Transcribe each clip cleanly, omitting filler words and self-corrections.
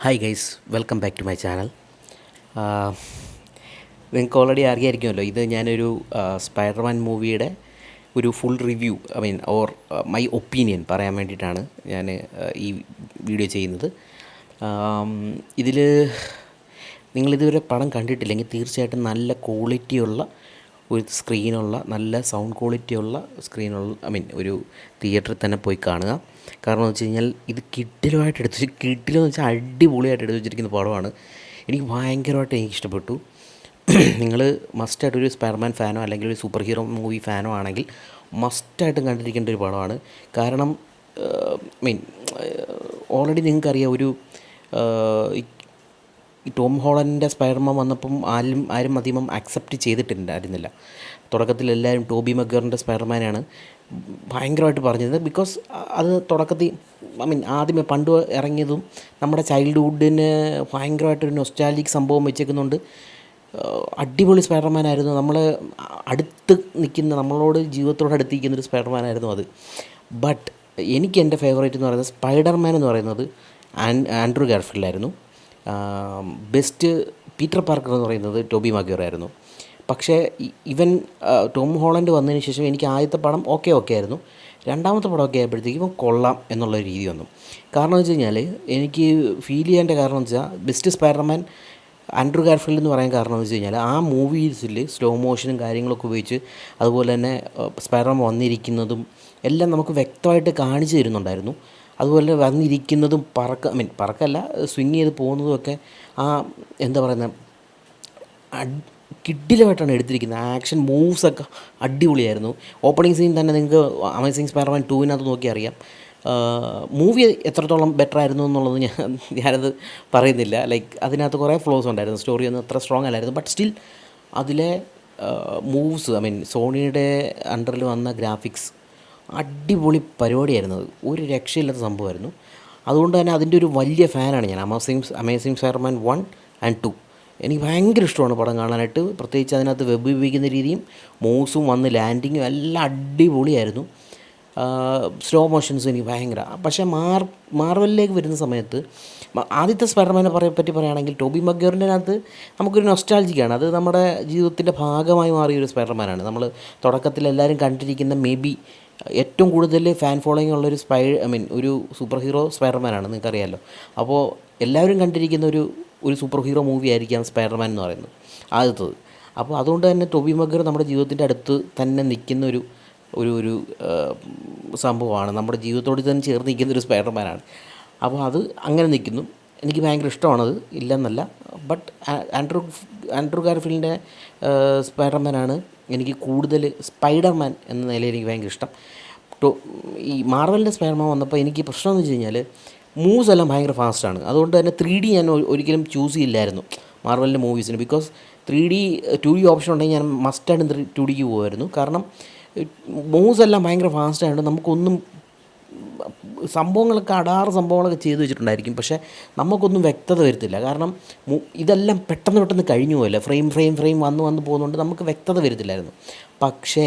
Hi guys, welcome back to my channel. നിങ്ങൾക്ക് already അറിയാമായിരിക്കുമല്ലോ, ഇത് ഞാനൊരു സ്പൈഡർമാൻ മൂവിയുടെ ഒരു full review or my opinion പറയാൻ വേണ്ടിയിട്ടാണ് ഞാൻ ഈ വീഡിയോ ചെയ്യുന്നത്. ഇതിൽ നിങ്ങളിതുവരെ പടം കണ്ടിട്ടില്ലെങ്കിൽ തീർച്ചയായിട്ടും നല്ല ക്വാളിറ്റിയുള്ള ഒരു സ്ക്രീനുള്ള, നല്ല സൗണ്ട് ക്വാളിറ്റിയുള്ള സ്ക്രീനുള്ള ഒരു തിയേറ്ററിൽ തന്നെ പോയി കാണുക. കാരണം എന്ന് വെച്ച് കഴിഞ്ഞാൽ ഇത് കിഡിലെന്ന് വെച്ചാൽ അടിപൊളിയായിട്ട് എടുത്ത് വെച്ചിരിക്കുന്ന പടമാണ്. എനിക്ക് ഭയങ്കരമായിട്ട് ഇഷ്ടപ്പെട്ടു. നിങ്ങൾ മസ്റ്റായിട്ടൊരു സ്പൈഡർമാൻ ഫാനോ അല്ലെങ്കിൽ ഒരു സൂപ്പർ ഹീറോ മൂവി ഫാനോ ആണെങ്കിൽ മസ്റ്റായിട്ടും കണ്ടിരിക്കേണ്ട ഒരു പടമാണ്. കാരണം മീൻ ഓൾറെഡി നിങ്ങൾക്കറിയാം, ഈ ടോം ഹോളണ്ടിൻ്റെ സ്പൈഡർമാൻ വന്നപ്പം ആരും അധികം അക്സെപ്റ്റ് ചെയ്തിട്ടുണ്ടായിരുന്നില്ല. തുടക്കത്തിൽ എല്ലാവരും ടോബി മഗ്വയറിൻ്റെ സ്പൈഡർമാനാണ് ഭയങ്കരമായിട്ട് പറഞ്ഞത്. ബിക്കോസ് അത് തുടക്കത്തിൽ ആദ്യമേ പണ്ട് ഇറങ്ങിയതും നമ്മുടെ ചൈൽഡ്ഹുഡിന് ഭയങ്കരമായിട്ടൊരു നൊസ്റ്റാൾജിക് സംഭവം വെച്ചേക്കുന്നുണ്ട്. അടിപൊളി സ്പൈഡർമാനായിരുന്നു. അടുത്ത് നിൽക്കുന്ന, നമ്മളോട് ജീവിതത്തോട് അടുത്ത് നിൽക്കുന്നൊരു സ്പൈഡർമാനായിരുന്നു അത്. ബട്ട് എനിക്ക് എൻ്റെ ഫേവറേറ്റ് എന്ന് പറയുന്നത് സ്പൈഡർമാൻ എന്ന് പറയുന്നത് ആൻഡ്രൂ ഗാർഫീൽഡായിരുന്നു. ബെസ്റ്റ് പീറ്റർ പാർക്കർ എന്ന് പറയുന്നത് ടോബി മഗ്വയർ ആയിരുന്നു. പക്ഷേ ഇവൻ ടോം ഹോളണ്ട് വന്നതിന് ശേഷം എനിക്ക് ആദ്യത്തെ പടം ഓക്കെ ആയിരുന്നു. രണ്ടാമത്തെ പടമൊക്കെ ആയപ്പോഴത്തേക്കും ഇവൻ കൊള്ളാം എന്നുള്ള രീതി വന്നു. കാരണം എന്ന് വെച്ച് കഴിഞ്ഞാൽ എനിക്ക് ഫീൽ ചെയ്യേണ്ട കാരണം എന്ന് വെച്ചാൽ ബെസ്റ്റ് സ്പൈഡർമാൻ ആൻഡ്രൂ ഗാർഫീൽഡ് എന്ന് പറയാൻ കാരണം എന്ന് വെച്ച് കഴിഞ്ഞാൽ ആ മൂവീസിൽ സ്ലോ മോഷനും കാര്യങ്ങളൊക്കെ ഉപയോഗിച്ച്, അതുപോലെ തന്നെ സ്പൈഡർമാൻ വന്നിരിക്കുന്നതും എല്ലാം നമുക്ക് വ്യക്തമായിട്ട് കാണിച്ചു തരുന്നുണ്ടായിരുന്നു. അതുപോലെ വന്നിരിക്കുന്നതും പറക്കല്ല, സ്വിങ് ചെയ്ത് പോകുന്നതുമൊക്കെ എന്താ പറയുന്നത്, കിഡിലുമായിട്ടാണ് എടുത്തിരിക്കുന്നത്. ആക്ഷൻ മൂവ്സൊക്കെ അടിപൊളിയായിരുന്നു. ഓപ്പണിംഗ് സീൻ തന്നെ നിങ്ങൾക്ക് അമേസിങ് സ്പൈഡർമാൻ 2 നോക്കി അറിയാം. മൂവി എത്രത്തോളം ബെറ്റർ ആയിരുന്നു എന്നുള്ളത് ഞാനത് പറയുന്നില്ല. അതിനകത്ത് കുറേ ഫ്ലോസ് ഉണ്ടായിരുന്നു, സ്റ്റോറി ഒന്നും അത്ര സ്ട്രോങ് അല്ലായിരുന്നു. ബട്ട് സ്റ്റിൽ അതിലെ മൂവ്സ്, സോണിയുടെ അണ്ടറിൽ വന്ന ഗ്രാഫിക്സ് അടിപൊളി പരിപാടിയായിരുന്നു. അത് ഒരു രക്ഷയില്ലാത്ത സംഭവമായിരുന്നു. അതുകൊണ്ട് തന്നെ അതിൻ്റെ ഒരു വലിയ ഫാനാണ് ഞാൻ. അമേസിങ് സ്പൈഡർമാൻ 1 and 2 എനിക്ക് ഭയങ്കര ഇഷ്ടമാണ് പടം കാണാനായിട്ട്. പ്രത്യേകിച്ച് അതിനകത്ത് വെബ് ഉപയോഗിക്കുന്ന രീതിയും മൂവ്സും ലാൻഡിങ്ങും എല്ലാം അടിപൊളിയായിരുന്നു. സ്ലോ മോഷൻസ് എനിക്ക് ഭയങ്കര. പക്ഷേ മാർവലിലേക്ക് വരുന്ന സമയത്ത് ആദ്യത്തെ സ്പൈഡർമാനെ പറ്റി പറയുകയാണെങ്കിൽ ടോബി മഗ്വയറിൻ്റെ അകത്ത് നമുക്കൊരു നൊസ്റ്റാൾജിക്കാണ്. അത് നമ്മുടെ ജീവിതത്തിൻ്റെ ഭാഗമായി മാറിയൊരു സ്പൈഡർമാനാണ്. നമ്മൾ തുടക്കത്തിൽ എല്ലാവരും കണ്ടിരിക്കുന്ന ഏറ്റവും കൂടുതൽ ഫാൻ ഫോളോയിങ് ഉള്ളൊരു ഒരു സൂപ്പർ ഹീറോ സ്പൈഡർമാനാണ്, നിങ്ങൾക്കറിയാമല്ലോ. അപ്പോൾ എല്ലാവരും കണ്ടിരിക്കുന്ന ഒരു സൂപ്പർ ഹീറോ മൂവി ആയിരിക്കാം സ്പൈഡർമാൻ എന്ന് പറയുന്നത്, ആദ്യത്തത്. അപ്പോൾ അതുകൊണ്ട് തന്നെ ടോബി മഗ്വയർ നമ്മുടെ ജീവിതത്തിൻ്റെ അടുത്ത് തന്നെ നിൽക്കുന്ന ഒരു സംഭവമാണ്. നമ്മുടെ ജീവിതത്തോട് തന്നെ ചേർന്ന് നിൽക്കുന്നൊരു സ്പൈഡർമാനാണ്. അപ്പോൾ അത് അങ്ങനെ നിൽക്കുന്നു. എനിക്ക് ഭയങ്കര ഇഷ്ടമാണത്, ഇല്ലെന്നല്ല. ബട്ട് ആൻഡ്രൂ ഗാർഫീൽഡിൻ്റെ സ്പൈഡർമാനാണ് എനിക്ക് കൂടുതൽ, സ്പൈഡർമാൻ എന്ന നിലയിൽ എനിക്ക് ഭയങ്കര ഇഷ്ടം. ഈ മാർവലിൻ്റെ സ്പൈഡർമാൻ വന്നപ്പോൾ എനിക്ക് പ്രശ്നം എന്ന് വെച്ച് കഴിഞ്ഞാൽ മൂവ്സ് എല്ലാം ഭയങ്കര ഫാസ്റ്റാണ്. അതുകൊണ്ട് തന്നെ 3D ഞാൻ ഒരിക്കലും ചൂസ് ചെയ്യില്ലായിരുന്നു മാർവലിൻ്റെ മൂവീസിന്. ബിക്കോസ് 2D ഓപ്ഷൻ ഉണ്ടെങ്കിൽ ഞാൻ മസ്റ്റായിട്ട് 2Dക്ക് പോകുമായിരുന്നു. കാരണം മൂവ്സ് എല്ലാം ഭയങ്കര ഫാസ്റ്റായതുകൊണ്ട് നമുക്കൊന്നും, സംഭവങ്ങളൊക്കെ ചെയ്തു വെച്ചിട്ടുണ്ടായിരിക്കും, പക്ഷേ നമുക്കൊന്നും വ്യക്തത വരത്തില്ല. കാരണം ഇതെല്ലാം പെട്ടെന്ന് കഴിഞ്ഞു പോയില്ല, ഫ്രെയിം വന്ന് പോകുന്നതുകൊണ്ട് നമുക്ക് വ്യക്തത വരത്തില്ലായിരുന്നു. പക്ഷേ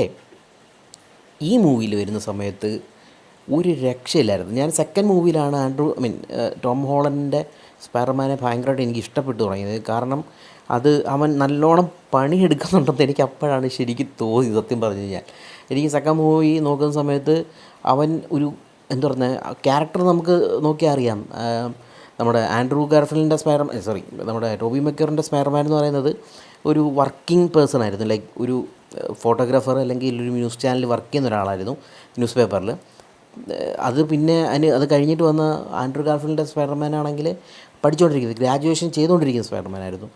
ഈ മൂവിയിൽ വരുന്ന സമയത്ത് ഒരു രക്ഷയില്ലായിരുന്നു. ഞാൻ സെക്കൻഡ് മൂവിയിലാണ് ടോം ഹോളണ്ടിൻ്റെ സ്പൈഡർമാനെ ഭയങ്കരമായിട്ട് എനിക്ക് ഇഷ്ടപ്പെട്ടു തുടങ്ങിയത്. കാരണം അവൻ നല്ലോണം പണിയെടുക്കുന്നുണ്ടെന്ന് എനിക്ക് അപ്പോഴാണ് ശരിക്കും തോന്നി. സത്യം പറഞ്ഞു കഴിഞ്ഞാൽ എനിക്ക് സെക്കൻഡ് മൂവി നോക്കുന്ന സമയത്ത് അവൻ എന്താ പറയുന്നത്, ക്യാരക്ടർ നമുക്ക് നോക്കിയാൽ അറിയാം. നമ്മുടെ ആൻഡ്രൂ ഗാർഫീൽഡിൻ്റെ നമ്മുടെ ടോബി മഗ്വയറിൻ്റെ സ്പൈഡർമാൻ എന്ന് പറയുന്നത് ഒരു വർക്കിംഗ് പേഴ്സൺ ആയിരുന്നു. ഒരു ഫോട്ടോഗ്രാഫർ അല്ലെങ്കിൽ ഒരു ന്യൂസ് ചാനലിൽ വർക്ക് ചെയ്യുന്ന ഒരാളായിരുന്നു, ന്യൂസ് പേപ്പറിൽ. അത് കഴിഞ്ഞിട്ട് വന്ന ആൻഡ്രൂ ഗാർഫീൽഡിൻ്റെ സ്പൈഡർമാൻ ആണെങ്കിൽ പഠിച്ചുകൊണ്ടിരിക്കുന്നത്, ഗ്രാജുവേഷൻ ചെയ്തുകൊണ്ടിരിക്കുന്ന സ്പൈഡർമാനായിരുന്നു.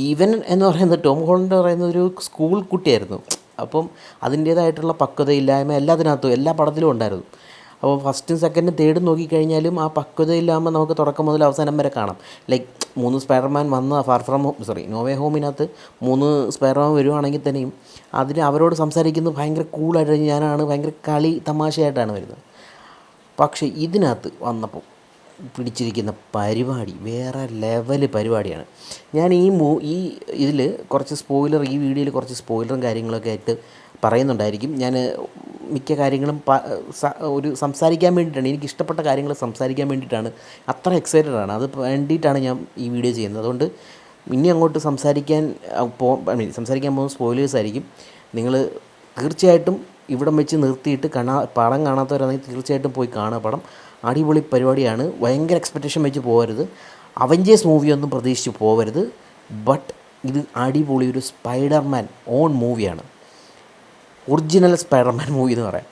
ഈവൻ എന്ന് പറയുന്നത് ടോം ഹോളണ്ട് പറയുന്ന ഒരു സ്കൂൾ കുട്ടിയായിരുന്നു. അപ്പം അതിൻ്റേതായിട്ടുള്ള പക്വതയില്ലായ്മ എല്ലാത്തിനകത്തും, എല്ലാ പടത്തിലും ഉണ്ടായിരുന്നു. അപ്പോൾ ഫസ്റ്റും സെക്കൻഡും തേർഡും നോക്കിക്കഴിഞ്ഞാലും ആ പക്വതയില്ലാകുമ്പോൾ നമുക്ക് തുടക്കം മുതൽ അവസാനം വരെ കാണാം. 3 സ്പൈഡർമാൻ വന്ന നോ വേ ഹോമിനകത്ത് 3 സ്പൈഡർമാൻ വരുവാണെങ്കിൽ തന്നെയും അവരോട് സംസാരിക്കുന്നത് ഭയങ്കര കൂളായിട്ട്, ഞാനാണ് ഭയങ്കര കളി തമാശയായിട്ടാണ് വരുന്നത്. പക്ഷേ ഇതിനകത്ത് വന്നപ്പോൾ പിടിച്ചിരിക്കുന്ന പരിപാടി വേറെ ലെവൽ പരിപാടിയാണ്. ഞാൻ ഈ ഇതിൽ കുറച്ച് ഈ വീഡിയോയിൽ കുറച്ച് സ്പോയിലറും കാര്യങ്ങളൊക്കെ ആയിട്ട് പറയുന്നുണ്ടായിരിക്കും. ഞാൻ മിക്ക കാര്യങ്ങളും ഒരു സംസാരിക്കാൻ വേണ്ടിയിട്ടാണ്, എനിക്കിഷ്ടപ്പെട്ട കാര്യങ്ങൾ സംസാരിക്കാൻ വേണ്ടിയിട്ടാണ്, അത്ര എക്സൈറ്റഡാണ്, അത് വേണ്ടിയിട്ടാണ് ഞാൻ ഈ വീഡിയോ ചെയ്യുന്നത്. അതുകൊണ്ട് ഇനി അങ്ങോട്ട് സംസാരിക്കാൻ സംസാരിക്കാൻ പോകുന്ന സ്പോയിലേഴ്സ് ആയിരിക്കും. നിങ്ങൾ തീർച്ചയായിട്ടും ഇവിടം വെച്ച് നിർത്തിയിട്ട് പടം കാണാത്തവരാണെങ്കിൽ തീർച്ചയായിട്ടും പോയി കാണുക. പടം അടിപൊളി പരിപാടിയാണ്. ഭയങ്കര എക്സ്പെക്റ്റേഷൻ വെച്ച് പോകരുത്. അവഞ്ചേഴ്സ് മൂവിയൊന്നും പ്രതീക്ഷിച്ച് പോകരുത്. ബട്ട് ഇത് അടിപൊളി ഒരു സ്പൈഡർമാൻ ഓൺ മൂവിയാണ്. ഒറിജിനൽ സ്പൈഡർമാൻ മൂവി എന്ന് പറയാം.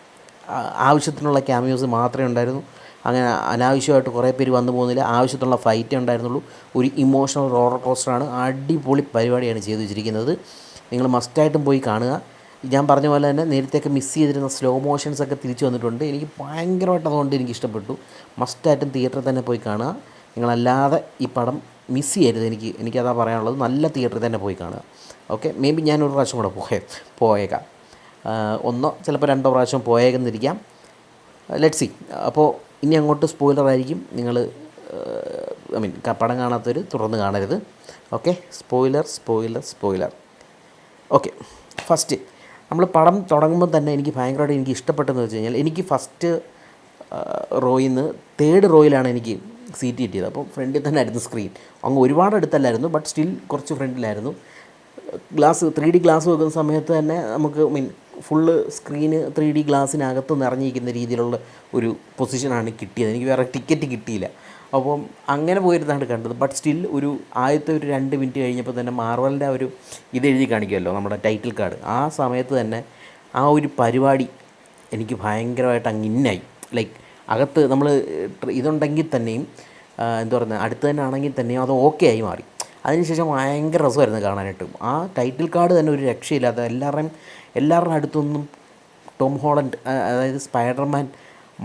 ആവശ്യത്തിനുള്ള ക്യാമിയോസ് മാത്രമേ ഉണ്ടായിരുന്നു. അങ്ങനെ അനാവശ്യമായിട്ട് കുറേ പേര് വന്നു പോകുന്നില്ല. ആവശ്യത്തിനുള്ള ഫൈറ്റേ ഉണ്ടായിരുന്നുള്ളൂ. ഒരു ഇമോഷണൽ റോളർ കോസ്റ്ററാണ്. അടിപൊളി പരിപാടിയാണ് ചെയ്തു വെച്ചിരിക്കുന്നത്. നിങ്ങൾ മസ്റ്റായിട്ടും പോയി കാണുക. ഞാൻ പറഞ്ഞ പോലെ തന്നെ നേരത്തെയൊക്കെ മിസ് ചെയ്തിരുന്ന സ്ലോ മോഷൻസൊക്കെ തിരിച്ചു വന്നിട്ടുണ്ട്. എനിക്ക് ഭയങ്കരമായിട്ട് അതുകൊണ്ട് എനിക്ക് ഇഷ്ടപ്പെട്ടു. മസ്റ്റായിട്ടും തിയേറ്ററിൽ തന്നെ പോയി കാണുക. നിങ്ങളല്ലാതെ ഈ പടം മിസ് ചെയ്യരുത്. എനിക്കതാ പറയാനുള്ളത്. നല്ല തിയേറ്ററിൽ തന്നെ പോയി കാണുക. ഓക്കെ, മേ ബി ഞാനൊരു പ്രാവശ്യം കൂടെ പോയേക്കാം. ഒന്നോ ചിലപ്പോൾ 2 പ്രാവശ്യം പോയേക്കെന്നിരിക്കാം. Let see. അപ്പോൾ ഇനി അങ്ങോട്ട് സ്പോയിലറായിരിക്കും. നിങ്ങൾ പടം കാണാത്തവർ തുറന്ന് കാണരുത്. Okay, spoiler. ഓക്കെ, ഫസ്റ്റ് നമ്മൾ പടം തുടങ്ങുമ്പോൾ തന്നെ എനിക്ക് ഭയങ്കരമായിട്ട് ഇഷ്ടപ്പെട്ടെന്ന് വെച്ച് കഴിഞ്ഞാൽ, എനിക്ക് ഫസ്റ്റ് റോയിൽ നിന്ന് 3rd റോയിലാണ് എനിക്ക് സീറ്റ് കിട്ടിയത്. അപ്പോൾ ഫ്രണ്ടിൽ തന്നെ ആയിരുന്നു സ്ക്രീൻ. അങ്ങ് ഒരുപാട് അടുത്തല്ലായിരുന്നു, ബട്ട് സ്റ്റിൽ കുറച്ച് ഫ്രണ്ടിലായിരുന്നു. 3D ഗ്ലാസ് വെക്കുന്ന സമയത്ത് തന്നെ നമുക്ക് ഫുള്ള് സ്ക്രീന് 3D ഗ്ലാസ്സിനകത്ത് നിറഞ്ഞിരിക്കുന്ന രീതിയിലുള്ള ഒരു പൊസിഷനാണ് കിട്ടിയത്. എനിക്ക് വേറെ ടിക്കറ്റ് കിട്ടിയില്ല. അപ്പം അങ്ങനെ പോയിരുന്നാണ് കണ്ടത്. ബട്ട് സ്റ്റിൽ ആദ്യത്തെ ഒരു 2 മിനിറ്റ് കഴിഞ്ഞപ്പോൾ തന്നെ മാർവലിൻ്റെ ഒരു എഴുതി കാണിക്കുമല്ലോ, നമ്മുടെ ടൈറ്റിൽ കാർഡ്. ആ സമയത്ത് തന്നെ ആ ഒരു പരിപാടി എനിക്ക് ഭയങ്കരമായിട്ട് ഇന്നായി. ലൈക്ക് അകത്ത് നമ്മൾ ഇതുണ്ടെങ്കിൽ തന്നെയും എന്താ പറയുന്നത്, അടുത്ത് തന്നെ ആണെങ്കിൽ തന്നെയും അത് ഓക്കെ ആയി മാറി. അതിനുശേഷം ഭയങ്കര രസമായിരുന്നു കാണാനായിട്ട്. ആ ടൈറ്റിൽ കാർഡ് തന്നെ ഒരു രക്ഷയില്ലാത്ത, എല്ലാവരുടെയും അടുത്തൊന്നും ടോം ഹോളണ്ട്, അതായത് സ്പൈഡർമാൻ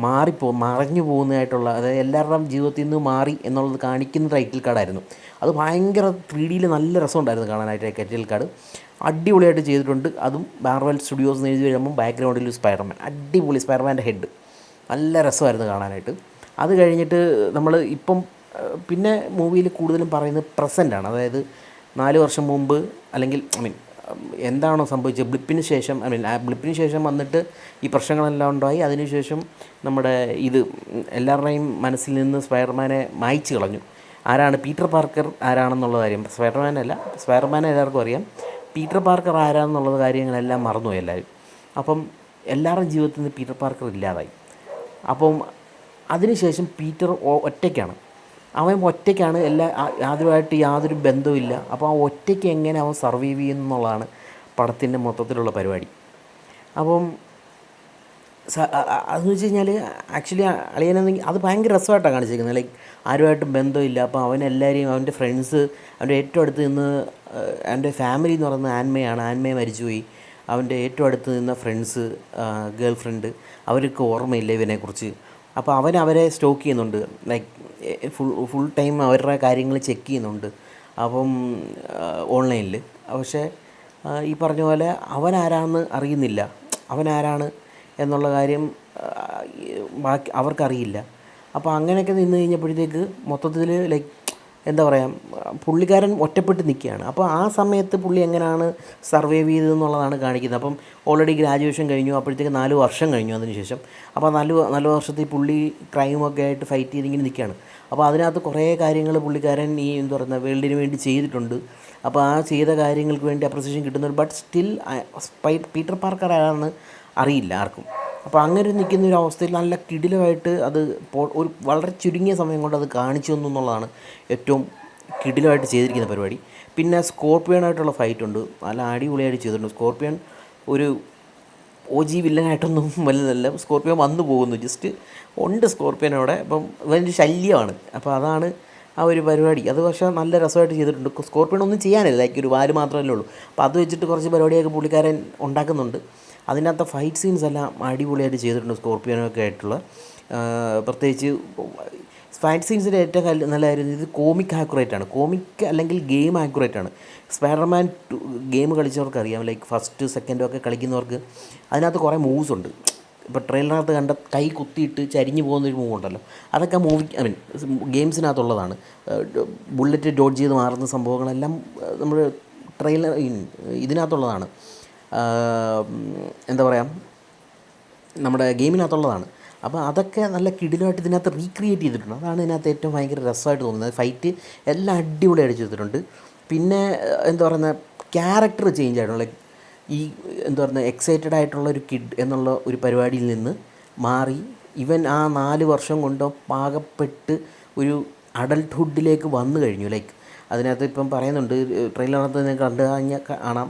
മറഞ്ഞു പോകുന്നതായിട്ടുള്ള, അതായത് എല്ലാവരുടെയും ജീവിതത്തിൽ നിന്ന് മാറി എന്നുള്ളത് കാണിക്കുന്ന ടൈറ്റിൽ കാർഡായിരുന്നു. അത് ഭയങ്കര 3Dയിൽ നല്ല രസമുണ്ടായിരുന്നു കാണാനായിട്ട്. ടൈറ്റിൽ കാർഡ് അടിപൊളിയായിട്ട് ചെയ്തിട്ടുണ്ട്. അതും മാർവൽ സ്റ്റുഡിയോസ് എഴുതി വരുമ്പം ബാക്ക്ഗ്രൗണ്ടിൽ സ്പൈഡർമാൻ, അടിപൊളി സ്പൈഡർമാൻ്റെ ഹെഡ്, നല്ല രസമായിരുന്നു കാണാനായിട്ട്. അത് കഴിഞ്ഞിട്ട് നമ്മൾ ഇപ്പം പിന്നെ മൂവിയിൽ കൂടുതലും പറയുന്നത് പ്രസൻ്റാണ്. അതായത് 4 വർഷം മുമ്പ്, അല്ലെങ്കിൽ എന്താണോ സംഭവിച്ചത്, ബ്ലിപ്പിന് ശേഷം വന്നിട്ട് ഈ പ്രശ്നങ്ങളെല്ലാം ഉണ്ടായി. അതിനുശേഷം നമ്മുടെ എല്ലാവരുടെയും മനസ്സിൽ നിന്ന് സ്പൈഡർമാനെ മായ്ച്ചു കളഞ്ഞു. ആരാണ് പീറ്റർ പാർക്കർ ആരാണെന്നുള്ള കാര്യം, സ്പൈഡർമാനെ എല്ലാവർക്കും അറിയാം. പീറ്റർ പാർക്കർ ആരാണെന്നുള്ള കാര്യങ്ങളെല്ലാം മറന്നുപോയി എല്ലാവരും. അപ്പം എല്ലാവരുടെയും ജീവിതത്തിൽ നിന്ന് പീറ്റർ പാർക്കർ ഇല്ലാതായി. അപ്പം അതിനുശേഷം പീറ്റർ ഒറ്റയ്ക്കാണ്. അവൻ ഒറ്റയ്ക്കാണ്, ആദ്യമായിട്ട് യാതൊരു ബന്ധവുമില്ല. അപ്പോൾ ആ ഒറ്റയ്ക്ക് എങ്ങനെ അവൻ സർവൈവ് ചെയ്യുന്നു എന്നുള്ളതാണ് പടത്തിൻ്റെ മൊത്തത്തിലുള്ള പരിപാടി. അപ്പം അതെന്ന് വെച്ച് കഴിഞ്ഞാൽ ആക്ച്വലി അളിയനെങ്കിൽ അത് ഭയങ്കര രസമായിട്ടാണ് കാണിച്ചിരിക്കുന്നത്. ലൈക്ക് ആരുമായിട്ടും ബന്ധമില്ല. അപ്പോൾ അവനെല്ലാവരെയും, അവൻ്റെ ഫ്രണ്ട്സ്, അവൻ്റെ ഏറ്റവും അടുത്ത് നിന്ന്, അവൻ്റെ ഫാമിലി എന്ന് പറയുന്നത് ആൻമയെ മരിച്ചുപോയി. അവൻ്റെ ഏറ്റവും അടുത്ത് നിന്ന ഫ്രണ്ട്സ്, ഗേൾ ഫ്രണ്ട്, അവർക്ക് ഓർമ്മയില്ല ഇവനെക്കുറിച്ച്. അപ്പോൾ അവരെ സ്റ്റോക്ക് ചെയ്യുന്നുണ്ട്. ലൈക്ക് ഫുൾ ടൈം അവരുടെ കാര്യങ്ങൾ ചെക്ക് ചെയ്യുന്നുണ്ട്. അപ്പം ഓൺലൈനിൽ. പക്ഷേ ഈ പറഞ്ഞ പോലെ അവനാരാണെന്ന് അറിയുന്നില്ല. അവനാരാണ് എന്നുള്ള കാര്യം അവർക്കറിയില്ല. അപ്പോൾ അങ്ങനെയൊക്കെ നിന്ന് കഴിഞ്ഞപ്പോഴത്തേക്ക് മൊത്തത്തിൽ ലൈക്ക് എന്താ പറയുക, പുള്ളിക്കാരൻ ഒറ്റപ്പെട്ട് നിൽക്കുകയാണ്. അപ്പോൾ ആ സമയത്ത് പുള്ളി എങ്ങനെയാണ് സർവൈവ് ചെയ്തതെന്നുള്ളതാണ് കാണിക്കുന്നത്. അപ്പം ഓൾറെഡി ഗ്രാജുവേഷൻ കഴിഞ്ഞു. അപ്പോഴത്തേക്ക് 4 വർഷം കഴിഞ്ഞു അതിന് ശേഷം. അപ്പോൾ 4 വർഷത്തിൽ പുള്ളി ക്രൈമൊക്കെ ആയിട്ട് ഫൈറ്റ് ചെയ്തിങ്ങനെ നിൽക്കുകയാണ്. അപ്പോൾ അതിനകത്ത് കുറേ കാര്യങ്ങൾ പുള്ളിക്കാരൻ എന്താ പറയുക, വേൾഡിന് വേണ്ടി ചെയ്തിട്ടുണ്ട്. അപ്പോൾ ആ ചെയ്ത കാര്യങ്ങൾക്ക് വേണ്ടി അപ്രിസിയേഷൻ കിട്ടുന്നുണ്ട്. ബട്ട് സ്റ്റിൽ പീറ്റർ പാർക്കർ ആരാണെന്ന് അറിയില്ല ആർക്കും. അപ്പോൾ അങ്ങനെ നിൽക്കുന്ന ഒരു അവസ്ഥയിൽ നല്ല കിടിലമായിട്ട് അത് ഒരു വളരെ ചുരുങ്ങിയ സമയം കൊണ്ട് അത് കാണിച്ചു തന്നു എന്നുള്ളതാണ് ഏറ്റവും കിടിലമായിട്ട് ചെയ്തിരിക്കുന്ന പരിപാടി. പിന്നെ സ്കോർപ്പിയനായിട്ടുള്ള ഫൈറ്റ് ഉണ്ട്, നല്ല അടിപൊളിയായിട്ട് ചെയ്തിട്ടുണ്ട്. സ്കോർപ്പിയൻ ഒരു OG വില്ലനായിട്ടൊന്നും വലുതല്ല. സ്കോർപ്പിയൻ വന്നു പോകുന്നു, ജസ്റ്റ് ഉണ്ട് സ്കോർപ്പിയൻ അവിടെ. അപ്പം അതിൻ്റെ ശല്യമാണ്. അപ്പോൾ അതാണ് ആ ഒരു പരിപാടി. അത് പക്ഷേ നല്ല രസമായിട്ട് ചെയ്തിട്ടുണ്ട്. സ്കോർപ്പിയൻ ഒന്നും ചെയ്യാനില്ല, ലൈക്ക് ഒരു വാല് മാത്രമല്ലേ ഉള്ളൂ. അപ്പോൾ അത് വെച്ചിട്ട് കുറച്ച് പരിപാടിയൊക്കെ പുള്ളിക്കാരൻ ഉണ്ടാക്കുന്നുണ്ട്. അതിനകത്ത് ഫൈറ്റ് സീൻസ് എല്ലാം അടിപൊളിയായിട്ട് ചെയ്തിട്ടുണ്ട് സ്കോർപ്പിയനൊക്കെ ആയിട്ടുള്ള. പ്രത്യേകിച്ച് ഫൈറ്റ് സീൻസിൻ്റെ ഏറ്റവും നല്ല കാര്യം ഇത് കോമിക് ആക്യുറേറ്റാണ്. കോമിക് അല്ലെങ്കിൽ ഗെയിം ആക്യുറേറ്റാണ്. സ്പൈഡർമാൻ ഗെയിം കളിച്ചവർക്ക് അറിയാം, ലൈക്ക് ഫസ്റ്റ് സെക്കൻഡും ഒക്കെ കളിക്കുന്നവർക്ക് അതിനകത്ത് കുറേ മൂവ്സ് ഉണ്ട്. ഇപ്പോൾ ട്രെയിലറിനകത്ത് കണ്ട കൈ കുത്തിയിട്ട് ചരിഞ്ഞു പോകുന്നൊരു മൂവ് ഉണ്ടല്ലോ, അതൊക്കെ ഗെയിംസിനകത്തുള്ളതാണ്. ബുള്ളറ്റ് ഡോഡ്ജ് ചെയ്ത് മാറുന്ന സംഭവങ്ങളെല്ലാം നമ്മൾ ഇതിനകത്തുള്ളതാണ്. എന്താ പറയുക, നമ്മുടെ ഗെയിമിനകത്തുള്ളതാണ്. അപ്പോൾ അതൊക്കെ നല്ല കിടിലമായിട്ട് ഇതിനകത്ത് റീക്രിയേറ്റ് ചെയ്തിട്ടുണ്ട്. അതാണ് ഇതിനകത്ത് ഏറ്റവും ഭയങ്കര രസമായിട്ട് തോന്നുന്നത്. ഫൈറ്റ് എല്ലാം അടിപൊളിയായിട്ട് ചെയ്തിട്ടുണ്ട്. പിന്നെ എന്താ പറയുന്നത്, ക്യാരക്ടർ ചേഞ്ച് ആയിട്ടുണ്ട്. ലൈക്ക് ഈ എന്താ പറയുന്നത്, എക്സൈറ്റഡ് ആയിട്ടുള്ള ഒരു കിഡ് എന്നുള്ള ഒരു പരിപാടിയിൽ നിന്ന് മാറി ഇവൻ ആ 4 വർഷം കൊണ്ട് പാകപ്പെട്ട് ഒരു അഡൾട്ട്ഹുഡിലേക്ക് വന്നു കഴിഞ്ഞു. ലൈക്ക് അതിനകത്ത് ഇപ്പം പറയുന്നുണ്ട്, ട്രെയിലറിനകത്ത് നിങ്ങൾ കണ്ടു കഴിഞ്ഞാൽ കാണാം,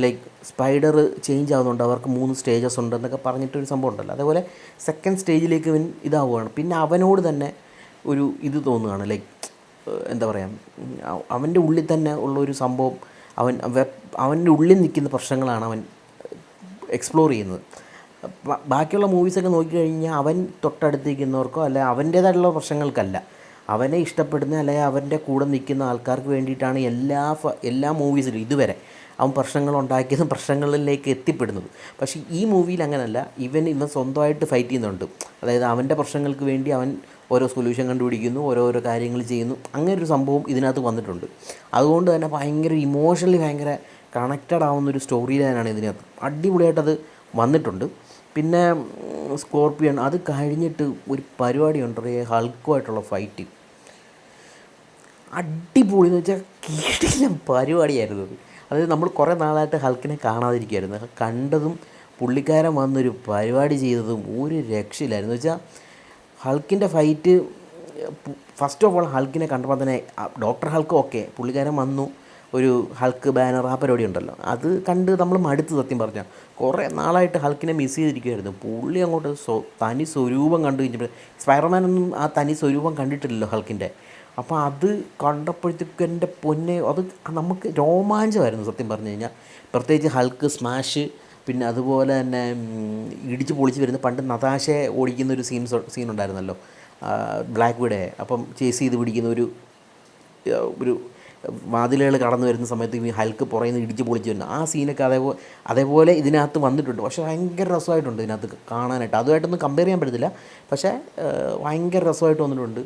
ലൈക്ക് സ്പൈഡർ ചേഞ്ച് ആവുന്നുണ്ട്, അവർക്ക് 3 സ്റ്റേജസ് ഉണ്ട് എന്നൊക്കെ പറഞ്ഞിട്ടൊരു സംഭവം ഉണ്ടല്ലോ. അതേപോലെ സെക്കൻഡ് സ്റ്റേജിലേക്ക് ഇവൻ ഇതാവുകയാണ്. പിന്നെ അവനോട് തന്നെ ഒരു ഇത് തോന്നുകയാണ്, ലൈക്ക് എന്താ പറയുക, അവൻ്റെ ഉള്ളിൽ തന്നെ ഉള്ളൊരു സംഭവം, അവൻ്റെ ഉള്ളിൽ നിൽക്കുന്ന പ്രശ്നങ്ങളാണ് അവൻ എക്സ്പ്ലോർ ചെയ്യുന്നത്. ബാക്കിയുള്ള മൂവീസൊക്കെ നോക്കിക്കഴിഞ്ഞാൽ അവൻ തൊട്ടടുത്തിരിക്കുന്നവർക്കോ അല്ലെ അവൻ്റേതായിട്ടുള്ള പ്രശ്നങ്ങൾക്കല്ല, അവനെ ഇഷ്ടപ്പെടുന്ന അല്ലെങ്കിൽ അവൻ്റെ കൂടെ നിൽക്കുന്ന ആൾക്കാർക്ക് വേണ്ടിയിട്ടാണ് എല്ലാ മൂവീസിലും ഇതുവരെ അവൻ പ്രശ്നങ്ങളുണ്ടാക്കിയതും പ്രശ്നങ്ങളിലേക്ക് എത്തിപ്പെടുന്നത്. പക്ഷേ ഈ മൂവിയിൽ അങ്ങനെയല്ല, ഇവൻ സ്വന്തമായിട്ട് ഫൈറ്റ് ചെയ്യുന്നുണ്ട്. അതായത് അവൻ്റെ പ്രശ്നങ്ങൾക്ക് വേണ്ടി അവൻ ഓരോ സൊല്യൂഷൻ കണ്ടുപിടിക്കുന്നു, ഓരോരോ കാര്യങ്ങൾ ചെയ്യുന്നു. അങ്ങനെ ഒരു സംഭവം ഇതിനകത്ത് വന്നിട്ടുണ്ട്. അതുകൊണ്ട് തന്നെ ഭയങ്കര ഇമോഷണലി ഭയങ്കര കണക്റ്റഡ് ആവുന്നൊരു സ്റ്റോറി ലൈനാണ് ഇതിനകത്ത്. അടിപൊളിയായിട്ടത് വന്നിട്ടുണ്ട്. പിന്നെ സ്കോർപ്പിയൻ അത് കഴിഞ്ഞിട്ട് ഒരു പരിപാടിയുണ്ട്, ഹൾക്കുമായിട്ടുള്ള ഫൈറ്റ്. അടിപൊളി എന്ന് വെച്ചാൽ കിടിലൻ പരിപാടിയായിരുന്നു അത്. അതായത് നമ്മൾ കുറേ നാളായിട്ട് ഹൾക്കിനെ കാണാതിരിക്കുമായിരുന്നു. കണ്ടതും പുള്ളിക്കാരൻ വന്നൊരു പരിപാടി ചെയ്തതും ഒരു രക്ഷയില്ലായിരുന്നു. വെച്ചാൽ ഹൾക്കിൻ്റെ ഫൈറ്റ്, ഫസ്റ്റ് ഓഫ് ഓൾ ഹൾക്കിനെ കണ്ടപ്പോൾ തന്നെ ഡോക്ടർ ഹൾക്ക് ഓക്കെ, പുള്ളിക്കാരൻ വന്നു, ഒരു ഹൾക്ക് ബാനർ ആ പരിപാടി ഉണ്ടല്ലോ, അത് കണ്ട് നമ്മൾ മടുത്ത്. സത്യം പറഞ്ഞാൽ കുറേ നാളായിട്ട് ഹൾക്കിനെ മിസ് ചെയ്തിരിക്കുമായിരുന്നു. പുള്ളി അങ്ങോട്ട് തനി സ്വരൂപം കണ്ടു കഴിഞ്ഞപ്പോൾ, സ്പൈഡർമാനൊന്നും ആ തനി സ്വരൂപം കണ്ടിട്ടില്ലല്ലോ ഹൾക്കിൻ്റെ. അപ്പോൾ അത് കണ്ടപ്പോഴത്തേക്കും എൻ്റെ പൊന്നെ, അത് നമുക്ക് രോമാഞ്ചമായിരുന്നു സത്യം പറഞ്ഞു കഴിഞ്ഞാൽ. പ്രത്യേകിച്ച് ഹൾക്ക് സ്മാഷ്, പിന്നെ അതുപോലെ തന്നെ ഇടിച്ച് പൊളിച്ച് വരുന്ന, പണ്ട് നതാശയെ ഓടിക്കുന്നൊരു സീനുണ്ടായിരുന്നല്ലോ ബ്ലാക്ക് വിഡോയെ. അപ്പം ചേസ് ചെയ്ത് പിടിക്കുന്ന ഒരു വാതിലുകൾ കടന്നു വരുന്ന സമയത്ത് ഈ ഹൾക്ക് പുറകിൽ നിന്ന് ഇടിച്ച് പൊളിച്ച് വരുന്ന ആ സീനൊക്കെ അതേപോലെ ഇതിനകത്ത് വന്നിട്ടുണ്ട്. പക്ഷേ ഭയങ്കര രസമായിട്ടുണ്ട് ഇതിനകത്ത് കാണാനായിട്ട്. അതുമായിട്ടൊന്നും കമ്പയർ ചെയ്യാൻ പറ്റത്തില്ല, പക്ഷേ ഭയങ്കര രസമായിട്ട് വന്നിട്ടുണ്ട്.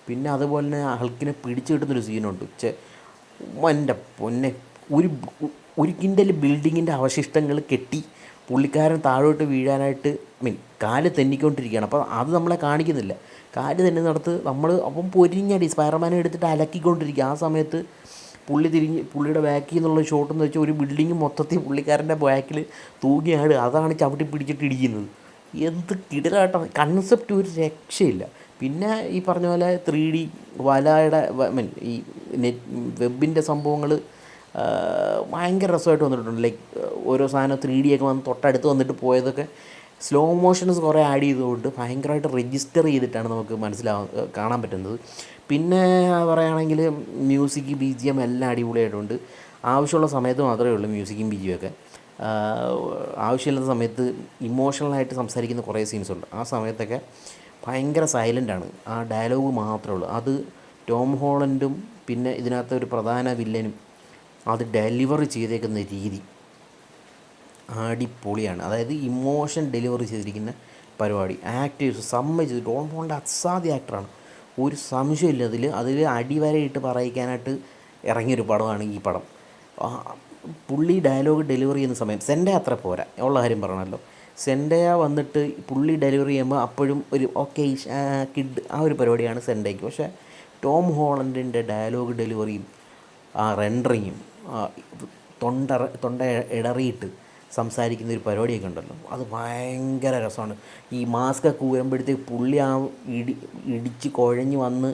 പിന്നെ അതുപോലെ തന്നെ ഹൾക്കിനെ പിടിച്ചു കിട്ടുന്നൊരു സീനുണ്ട്. എൻ്റെ പൊന്നെ, ഒരു കിൻഡൽ ബിൽഡിങ്ങിൻ്റെ അവശിഷ്ടങ്ങൾ കെട്ടി പുള്ളിക്കാരൻ താഴോട്ട് വീഴാനായിട്ട് കാല് തെന്നിക്കൊണ്ടിരിക്കുകയാണ്. അപ്പോൾ അത് നമ്മളെ കാണിക്കുന്നില്ല. കാല് തെന്നുന്നിടത്ത് അപ്പം പൊരിഞ്ഞടി സ്പൈഡർമാനെ എടുത്തിട്ട് അലക്കിക്കൊണ്ടിരിക്കുക. ആ സമയത്ത് പുള്ളിയുടെ ബാക്കിൽ നിന്നുള്ള ഷോട്ട് എന്ന് വെച്ചാൽ ഒരു ബിൽഡിങ് മൊത്തത്തിൽ പുള്ളിക്കാരൻ്റെ ബാക്കിൽ തൂങ്ങിയാണ്, അതാണ് ചവിട്ടി പിടിച്ചിട്ട് ഇടിക്കുന്നത്. എന്ത് കിടിലായിട്ടാണ് കൺസെപ്റ്റ്, ഒരു രക്ഷയില്ല. പിന്നെ ഈ പറഞ്ഞ പോലെ 3D വലയുടെ ഈ വെബിൻ്റെ സംഭവങ്ങൾ ഭയങ്കര രസമായിട്ട് വന്നിട്ടുണ്ട്. ലൈക്ക് ഓരോ സാധനം 3D ഒക്കെ വന്ന് തൊട്ടടുത്ത് വന്നിട്ട് പോയതൊക്കെ സ്ലോ മോഷൻസ് കുറേ ആഡ് ചെയ്തുകൊണ്ട് ഭയങ്കരമായിട്ട് രജിസ്റ്റർ ചെയ്തിട്ടാണ് നമുക്ക് കാണാൻ പറ്റുന്നത്. പിന്നെ പറയുകയാണെങ്കിൽ മ്യൂസിക്, BGM എല്ലാം അടിപൊളിയായിട്ടുണ്ട്. ആവശ്യമുള്ള സമയത്ത് മാത്രമേ ഉള്ളൂ മ്യൂസിക്കും BGM ഒക്കെ. ആവശ്യമില്ലാത്ത സമയത്ത് ഇമോഷണലായിട്ട് സംസാരിക്കുന്ന കുറേ സീൻസ് ഉണ്ട്. ആ സമയത്തൊക്കെ ഭയങ്കര സൈലൻ്റാണ്, ആ ഡയലോഗ് മാത്രമേ ഉള്ളൂ. അത് ടോം ഹോളൻഡും പിന്നെ ഇതിനകത്ത് ഒരു പ്രധാന വില്ലനും അത് ഡെലിവറി ചെയ്തേക്കുന്ന രീതി അടിപൊളിയാണ്. അതായത് ഇമോഷൻ ഡെലിവറി ചെയ്തിരിക്കുന്ന പരിപാടി. ആക്ടേഴ്സ് സമ്മതിച്ചത്, ടോം ഹോളണ്ട് അസാധ്യ ആക്ടറാണ്, ഒരു സംശയമില്ല. അതിൽ അടിവരയിട്ട് പറയിക്കാനായിട്ട് ഇറങ്ങിയൊരു പടമാണ് ഈ പടം. പുള്ളി ഡയലോഗ് ഡെലിവറി ചെയ്യുന്ന സമയം സെൻഡയ അത്ര പോരാ, ഉള്ള കാര്യം പറയണമല്ലോ. സെൻഡയ വന്നിട്ട് പുള്ളി ഡെലിവറി ചെയ്യുമ്പോൾ അപ്പോഴും ഒരു ഓക്കെ കിഡ് ആ ഒരു പരിപാടിയാണ് സെൻഡയ്ക്ക്. പക്ഷേ ടോം ഹോളണ്ടിൻ്റെ ഡയലോഗ് ഡെലിവറിയും ആ റെൻഡറിങ്ങും തൊണ്ട ഇടറിയിട്ട് സംസാരിക്കുന്ന ഒരു പരിപാടിയൊക്കെ ഉണ്ടല്ലോ, അത് ഭയങ്കര രസമാണ്. ഈ മാസ്ക് ഒക്കെ ഊരുമ്പോഴത്തേക്ക് പുള്ളി ആ ഇടിച്ച് കുഴഞ്ഞ് വന്ന്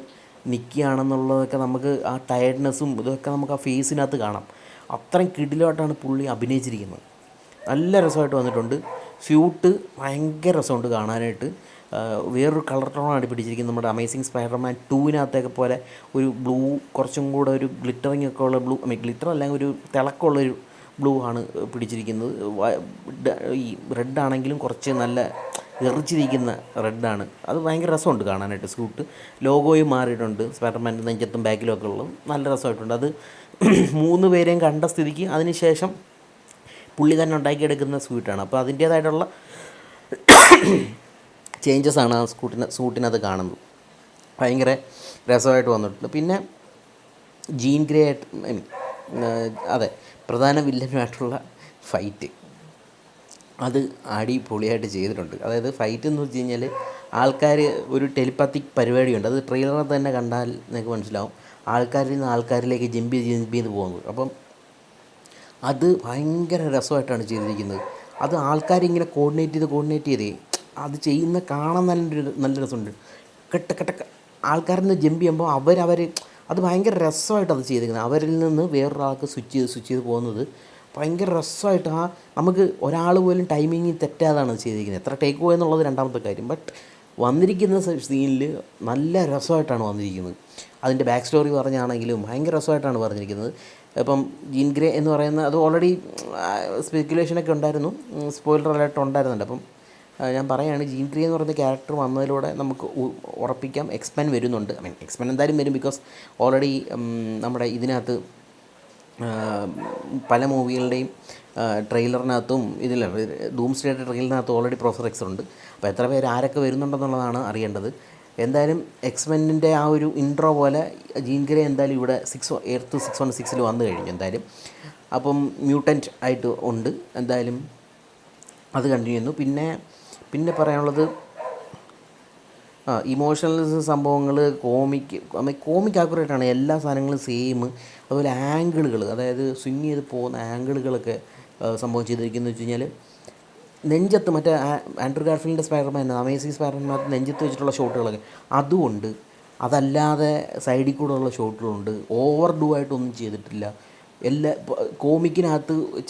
നിൽക്കുകയാണെന്നുള്ളതൊക്കെ നമുക്ക് ആ ടയർഡ്നെസ്സും ഇതൊക്കെ നമുക്ക് ആ ഫേസിനകത്ത് കാണാം. അത്രയും കിടിലമായിട്ടാണ് പുള്ളി അഭിനയിച്ചിരിക്കുന്നത്. നല്ല രസമായിട്ട് വന്നിട്ടുണ്ട്. സ്യൂട്ട് ഭയങ്കര രസമുണ്ട് കാണാനായിട്ട്. വേറൊരു കളർ ടോണാണ് പിടിച്ചിരിക്കുന്നത്. നമ്മുടെ അമേസിങ് സ്പൈഡർമാൻ 2-നകത്തൊക്കെ പോലെ ഒരു ബ്ലൂ, കുറച്ചും കൂടെ ഒരു ഗ്ലിറ്ററിങ് ഒക്കെ ഉള്ള ബ്ലൂ, ഗ്ലിറ്റർ അല്ലെങ്കിൽ ഒരു തിളക്കമുള്ളൊരു ബ്ലൂ ആണ് പിടിച്ചിരിക്കുന്നത്. ഈ റെഡ് ആണെങ്കിലും കുറച്ച് നല്ല എറിച്ചിരിക്കുന്ന റെഡാണ്. അത് ഭയങ്കര രസമുണ്ട് കാണാനായിട്ട്. സ്യൂട്ട് ലോഗോയും മാറിയിട്ടുണ്ട്, സ്പൈഡർമാൻ്റെ നെഞ്ചത്തും ബാക്കിലും ഒക്കെ ഉള്ളത് നല്ല രസമായിട്ടുണ്ട്. അത് 3 പേരെയും കണ്ട സ്ഥിതിക്ക് അതിന് ശേഷം പുള്ളി തന്നെ ഉണ്ടാക്കിയെടുക്കുന്ന സ്വീറ്റാണ്. അപ്പോൾ അതിൻ്റേതായിട്ടുള്ള ചേഞ്ചസാണ് ആ സൂട്ടിനകത്ത് കാണുന്നത്. ഭയങ്കര രസമായിട്ട് വന്നിട്ടുണ്ട്. പിന്നെ ജീൻ ഗ്രേ അതെ, പ്രധാന വില്ലനുമായിട്ടുള്ള ഫൈറ്റ് അത് അടിപൊളിയായിട്ട് ചെയ്തിട്ടുണ്ട്. അതായത് ഫൈറ്റ് എന്ന് വെച്ച് കഴിഞ്ഞാൽ ആൾക്കാർ ഒരു ടെലിപ്പാത്തിക് പരിപാടിയുണ്ട്. അത് ട്രെയിലറിൽ തന്നെ കണ്ടാൽ നിങ്ങൾക്ക് മനസ്സിലാവും. ആൾക്കാരിൽ നിന്ന് ആൾക്കാരിലേക്ക് ജമ്പ് ചെയ്ത് പോകുന്നത്. അപ്പം അത് ഭയങ്കര രസമായിട്ടാണ് ചെയ്തിരിക്കുന്നത്. അത് ആൾക്കാരിങ്ങനെ കോർഡിനേറ്റ് ചെയ്തേ അത് ചെയ്യുന്ന കാണാൻ നല്ല രസമുണ്ട്. കെട്ട കെട്ട ആൾക്കാരിൽ നിന്ന് ജമ്പ് ചെയ്യുമ്പോൾ അവർ അത് ഭയങ്കര രസമായിട്ട് അത് ചെയ്തിരിക്കുന്നത്. അവരിൽ നിന്ന് വേറൊരാൾക്ക് സ്വിച്ച് ചെയ്ത് പോകുന്നത് ഭയങ്കര രസമായിട്ട് നമുക്ക് ഒരാൾ പോലും ടൈമിങ് തെറ്റാതാണ് അത് ചെയ്തിരിക്കുന്നത്. എത്ര ടേക്ക് പോയെന്നുള്ളത് രണ്ടാമത്തെ കാര്യം. ബട്ട് വന്നിരിക്കുന്ന സീനിൽ നല്ല രസമായിട്ടാണ് വന്നിരിക്കുന്നത്. അതിൻ്റെ ബാക്ക് സ്റ്റോറി പറഞ്ഞാണെങ്കിലും ഭയങ്കര രസമായിട്ടാണ് പറഞ്ഞിരിക്കുന്നത്. ഇപ്പം ജീൻ ഗ്രേ എന്ന് പറയുന്ന അത് ഓൾറെഡി സ്പെക്കുലേഷനൊക്കെ ഉണ്ടായിരുന്നു, സ്പോയിലർ അലേർട്ട് ഉണ്ടായിരുന്നുണ്ട്. അപ്പം ഞാൻ പറയുകയാണ്, ജീൻ ഗ്രേ എന്ന് പറയുന്ന ക്യാരക്ടർ വന്നതിലൂടെ നമുക്ക് ഉറപ്പിക്കാം എക്സ്മെൻ വരുന്നുണ്ട്. എക്സ്മെൻ എന്തായാലും വരും. ബിക്കോസ് ഓൾറെഡി നമ്മുടെ ഇതിനകത്ത് പല മൂവികളുടെയും ട്രെയിലറിനകത്തും ഇതിൽ ഡൂംസ്ഡേയുടെ ട്രെയിലറിനകത്ത് ഓൾറെഡി പ്രൊഫസർ എക്സ് ഉണ്ട്. അപ്പോൾ എത്ര പേര് ആരൊക്കെ വരുന്നുണ്ടെന്നുള്ളതാണ് അറിയേണ്ടത്. എന്തായാലും എക്സ്മെന്നിൻ്റെ ആ ഒരു ഇൻട്രോ പോലെ ജീൻ ഗ്രേ എന്തായാലും ഇവിടെ എർത്ത് 616 വന്നു കഴിഞ്ഞു എന്തായാലും. അപ്പം മ്യൂട്ടൻറ്റ് ആയിട്ട് ഉണ്ട് എന്തായാലും. അത് കണ്ടിന്യൂ ചെയ്യുന്നു. പിന്നെ പറയാനുള്ളത് ഇമോഷണൽ സംഭവങ്ങൾ, കോമിക് ആക്യുറേറ്റാണ്. എല്ലാ സാധനങ്ങളും സെയിം. അതുപോലെ ആംഗിളുകൾ, അതായത് സ്വിങ് ചെയ്ത് പോകുന്ന ആംഗിളുകളൊക്കെ സംഭവം ചെയ്തിരിക്കുന്നത് വെച്ച് കഴിഞ്ഞാൽ നെഞ്ചത്ത് മറ്റേ ആൻഡ്രൂ ഗാർഫീൽഡിൻ്റെ സ്പൈഡർമാൻ, അമേസിങ് സ്പൈഡർമാനകത്ത് നെഞ്ചത്ത് വെച്ചിട്ടുള്ള ഷോട്ടുകളൊക്കെ അതുമുണ്ട്. അതല്ലാതെ സൈഡിൽ കൂടെ ഉള്ള ഷോട്ടുകളുണ്ട്. ഓവർ ഡൂ ആയിട്ടൊന്നും ചെയ്തിട്ടില്ല.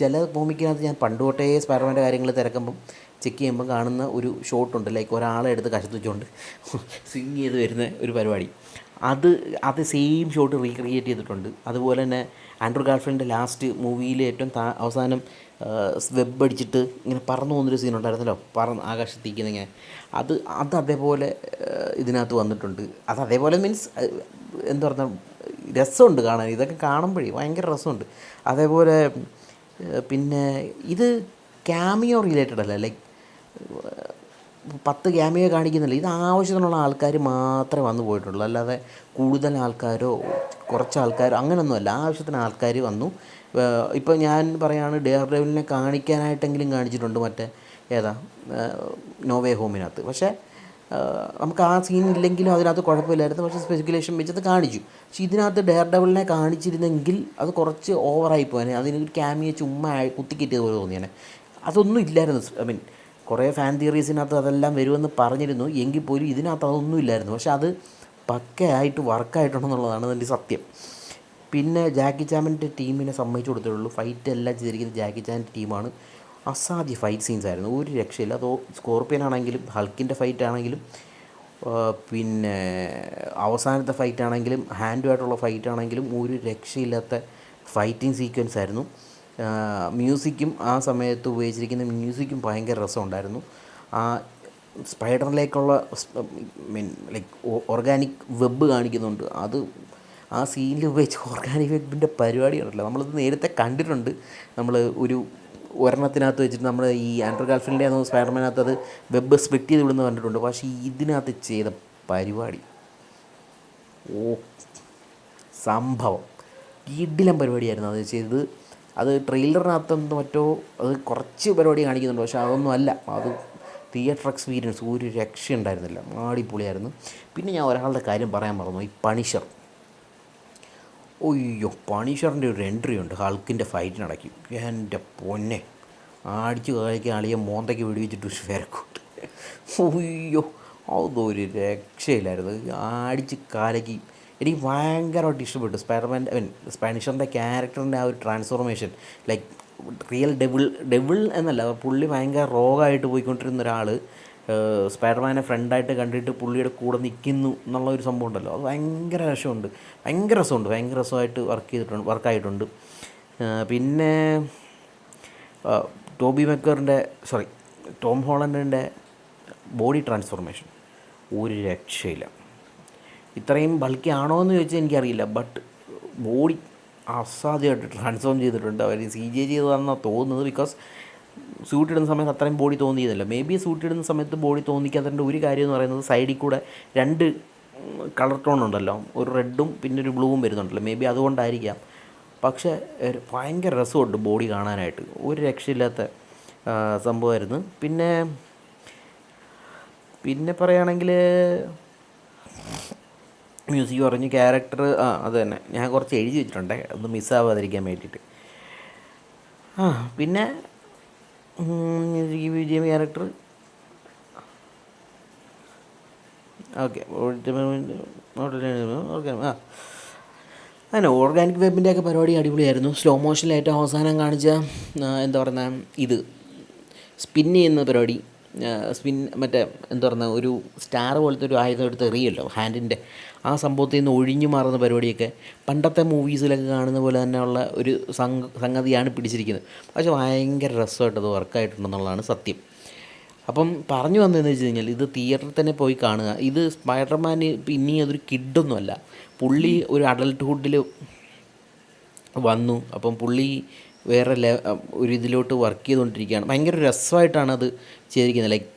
ചില കോമിക്കിനകത്ത് ഞാൻ പണ്ട് തൊട്ടേ സ്പൈഡർമാൻ്റെ കാര്യങ്ങൾ തിരക്കുമ്പം ചെക്ക് ചെയ്യുമ്പം കാണുന്ന ഒരു ഷോട്ടുണ്ട്, ലൈക്ക് ഒരാളെ എടുത്ത് കശത്ത് വെച്ചുകൊണ്ട് സ്വിങ് ചെയ്ത് വരുന്ന ഒരു പരിപാടി. അത് സെയിം ഷോട്ട് റീക്രിയേറ്റ് ചെയ്തിട്ടുണ്ട്. അതുപോലെ തന്നെ ആൻഡ്രൂ ഗാർഫീൽഡിൻ്റെ ലാസ്റ്റ് മൂവിയിൽ ഏറ്റവും അവസാനം വെബ് അടിച്ചിട്ട് ഇങ്ങനെ പറന്നു പോകുന്നൊരു സീനുണ്ടായിരുന്നല്ലോ, ആകാശത്തേക്ക് ഇങ്ങനെ. അത് അതേപോലെ ഇതിനകത്ത് വന്നിട്ടുണ്ട്. അതേപോലെ മീൻസ് എന്താ പറഞ്ഞാൽ രസമുണ്ട് കാണാൻ. ഇതൊക്കെ കാണുമ്പോഴേ ഭയങ്കര രസമുണ്ട്. അതേപോലെ പിന്നെ ഇത് ക്യാമിയോ റിലേറ്റഡ് അല്ല, ലൈക്ക് 10 ക്യാമിയോ കാണിക്കുന്നില്ല. ഇത് ആവശ്യത്തിനുള്ള ആൾക്കാർ മാത്രമേ വന്നു പോയിട്ടുള്ളൂ. അല്ലാതെ കൂടുതൽ ആൾക്കാരോ കുറച്ച് ആൾക്കാരോ അങ്ങനെയൊന്നുമല്ല. ആവശ്യത്തിന് ആൾക്കാർ വന്നു. ഇപ്പോൾ ഞാൻ പറയുകയാണ്, ഡെയർ ഡെവിലിനെ കാണിക്കാനായിട്ടെങ്കിലും കാണിച്ചിട്ടുണ്ട് മറ്റേ നോ വേ ഹോമിനകത്ത്. പക്ഷേ നമുക്ക് ആ സീൻ ഇല്ലെങ്കിലും അതിനകത്ത് കുഴപ്പമില്ലായിരുന്നു. പക്ഷേ സ്പെക്കുലേഷൻ വെച്ചത് കാണിച്ചു. പക്ഷേ ഇതിനകത്ത് ഡെയർ ഡെവിളിനെ കാണിച്ചിരുന്നെങ്കിൽ അത് കുറച്ച് ഓവറായി പോകാൻ, അതിനൊരു ക്യാമിയെ ചുമ്മാ കുത്തിക്കിട്ടിയത് പോലെ തോന്നിയാണ്. അതൊന്നും ഇല്ലായിരുന്നു. കുറേ ഫാൻ തിയറീസിനകത്ത് അതെല്ലാം വരുമെന്ന് പറഞ്ഞിരുന്നു. എങ്കിൽ പോലും ഇതിനകത്ത് അതൊന്നും ഇല്ലായിരുന്നു. പക്ഷേ അത് പക്കയായിട്ട് വർക്കായിട്ടുണ്ടെന്നുള്ളതാണ് അതിൻ്റെ സത്യം. പിന്നെ ജാക്കി ചാമിൻ്റെ ടീമിനെ സമ്മതിച്ചു കൊടുത്തിട്ടുള്ളൂ. ഫൈറ്റ് എല്ലാം ചെയ്തിരിക്കുന്നത് ജാക്കി ചാൻ്റെ ടീമാണ്. അസാധ്യ ഫൈറ്റ് സീൻസ് ആയിരുന്നു, ഒരു രക്ഷയില്ല. അതോ സ്കോർപ്പിയൻ ആണെങ്കിലും ഹൾക്കിൻ്റെ ഫൈറ്റ് ആണെങ്കിലും പിന്നെ അവസാനത്തെ ഫൈറ്റ് ആണെങ്കിലും ഹാൻഡുമായിട്ടുള്ള ഫൈറ്റ് ആണെങ്കിലും ഒരു രക്ഷയില്ലാത്ത ഫൈറ്റിംഗ് സീക്വൻസ് ആയിരുന്നു. മ്യൂസിക്കും ആ സമയത്ത് ഉപയോഗിച്ചിരിക്കുന്ന മ്യൂസിക്കും ഭയങ്കര രസമുണ്ടായിരുന്നു. ആ സ്പൈഡറിലേക്കുള്ള ലൈക്ക് ഓർഗാനിക് വെബ് കാണിക്കുന്നുണ്ട്. അത് ആ സീനിൽ ഉപയോഗിച്ച് ഓർഗാനിക് വെബിൻ്റെ പരിപാടി ഉണ്ടല്ലോ, നമ്മളത് നേരത്തെ കണ്ടിട്ടുണ്ട്. നമ്മൾ ഒരെണ്ണത്തിനകത്ത് വെച്ചിട്ട് നമ്മൾ ഈ ആൻഡ്രൂ ഗാർഫീൽഡിൻ്റെ സ്പൈഡർമാനകത്ത് അത് വെബ് സ്പ്ലിറ്റ് ചെയ്ത് വിടുന്നത് കണ്ടിട്ടുണ്ട്. പക്ഷേ ഇതിനകത്ത് ചെയ്ത പരിപാടി സംഭവം കിടിലൻ പരിപാടിയായിരുന്നു അത് ചെയ്തത്. അത് ട്രെയിലറിനകത്തൊന്നും മറ്റോ അത് കുറച്ച് പരിപാടി കാണിക്കുന്നുണ്ട്. പക്ഷേ അതൊന്നും അല്ല, അത് തിയേറ്റർ എക്സ്പീരിയൻസ് ഒരു രക്ഷയുണ്ടായിരുന്നില്ല, അടിപൊളിയായിരുന്നു. പിന്നെ ഞാൻ ഒരാളുടെ കാര്യം പറയാൻ മറന്നു, ഈ പണിഷർ. ഒയ്യോ, പണിഷറിൻ്റെ ഒരു എൻട്രി ഉണ്ട് ഹൾക്കിൻ്റെ ഫൈറ്റിനിടയ്ക്ക്. എൻ്റെ പൊന്നെ, അടിച്ച് കളിക്കാൻ ആളിയെ മോന്തയ്ക്ക് വെടിവെച്ചിട്ട് വരക്കൂട്ട്. ഒയ്യോ, അതൊരു രക്ഷയില്ലായിരുന്നു. അടിച്ച് കാലയ്ക്ക് എനിക്ക് ഭയങ്കരമായിട്ട് ഇഷ്ടപ്പെട്ടു. പണിഷറിൻ്റെ ക്യാരക്ടറിൻ്റെ ആ ഒരു ട്രാൻസ്ഫോർമേഷൻ, ലൈക്ക് റിയൽ ഡെവിൾ എന്നല്ല, പുള്ളി ഭയങ്കര റോഗായിട്ട് പോയിക്കൊണ്ടിരുന്ന ഒരാൾ സ്പൈഡർമാനെ ഫ്രണ്ടായിട്ട് കണ്ടിട്ട് പുള്ളിയുടെ കൂടെ നിൽക്കുന്നു എന്നുള്ള ഒരു സംഭവം ഉണ്ടല്ലോ, അത് ഭയങ്കര ഭയങ്കര രസമായിട്ട് വർക്കായിട്ടുണ്ട്. പിന്നെ ടോം ഹോളണ്ടിൻ്റെ ബോഡി ട്രാൻസ്ഫോർമേഷൻ ഒരു രക്ഷയില്ല. ഇത്രയും ബൾക്കി ആണോ എന്ന് ചോദിച്ചാൽ എനിക്കറിയില്ല, ബട്ട് ബോഡി അസാധ്യമായിട്ട് ട്രാൻസ്ഫോം ചെയ്തിട്ടുണ്ട്. അവർ CGI ചെയ്തതാണെന്നാണ് തോന്നുന്നത്. ബിക്കോസ് സ്യൂട്ട് ഇടുന്ന സമയത്ത് അത്രയും ബോഡി തോന്നിയതല്ല. മേ ബി സൂട്ട് ഇടുന്ന സമയത്ത് ബോഡി തോന്നിക്കാത്തതിൻ്റെ ഒരു കാര്യം എന്ന് പറയുന്നത് സൈഡിൽ കൂടെ 2 കളർ ടോൺ ഉണ്ടല്ലോ, ഒരു റെഡും പിന്നെ ഒരു ബ്ലൂവും വരുന്നുണ്ടല്ലോ. മേ ബി അതുകൊണ്ടായിരിക്കാം. പക്ഷേ ഭയങ്കര രസമുണ്ട് ബോഡി കാണാനായിട്ട്, ഒരു രക്ഷയില്ലാത്ത സംഭവമായിരുന്നു. പിന്നെ പിന്നെ പറയുകയാണെങ്കിൽ മ്യൂസിക് പറഞ്ഞു, ക്യാരക്ടർ അത് തന്നെ ഞാൻ കുറച്ച് എഴുതി വെച്ചിട്ടുണ്ട് ഒന്ന് മിസ്സാവാതിരിക്കാൻ വേണ്ടിയിട്ട്. പിന്നെ വിജയം ക്യാരക്ടർ ഓക്കെ. അങ്ങനെ ഓർഗാനിക് വെബിൻ്റെയൊക്കെ പരിപാടി അടിപൊളിയായിരുന്നു. സ്ലോ മോഷനിൽ ഏറ്റവും അവസാനം കാണിച്ച എന്താ പറയുക ഇത് സ്പിൻ ചെയ്യുന്ന പരിപാടി, മറ്റേ എന്താ പറയുക ഒരു സ്റ്റാർ പോലത്തെ ഒരു ആയുധം എടുത്ത് എറിയല്ലോ ഹാൻഡിൻ്റെ, ആ സംഭവത്തിൽ നിന്ന് ഒഴിഞ്ഞു മാറുന്ന പരിപാടിയൊക്കെ പണ്ടത്തെ മൂവീസിലൊക്കെ കാണുന്ന പോലെ തന്നെയുള്ള ഒരു സംഗതിയാണ് പിടിച്ചിരിക്കുന്നത്. പക്ഷേ ഭയങ്കര രസമായിട്ട് അത് വർക്കായിട്ടുണ്ടെന്നുള്ളതാണ് സത്യം. അപ്പം പറഞ്ഞു വന്നതെന്ന് വെച്ച് കഴിഞ്ഞാൽ ഇത് തിയേറ്ററിൽ തന്നെ പോയി കാണുക. ഇത് സ്പൈഡർമാൻ ഇനി അതൊരു കിഡൊന്നുമല്ല, പുള്ളി ഒരു അഡൾട്ട്ഹുഡിൽ വന്നു. അപ്പം പുള്ളി വേറെ ഒരു ഇതിലോട്ട് വർക്ക് ചെയ്തുകൊണ്ടിരിക്കുകയാണ്. ഭയങ്കര രസമായിട്ടാണ് അത് ചെയ്തിരിക്കുന്നത്. ലൈക്ക്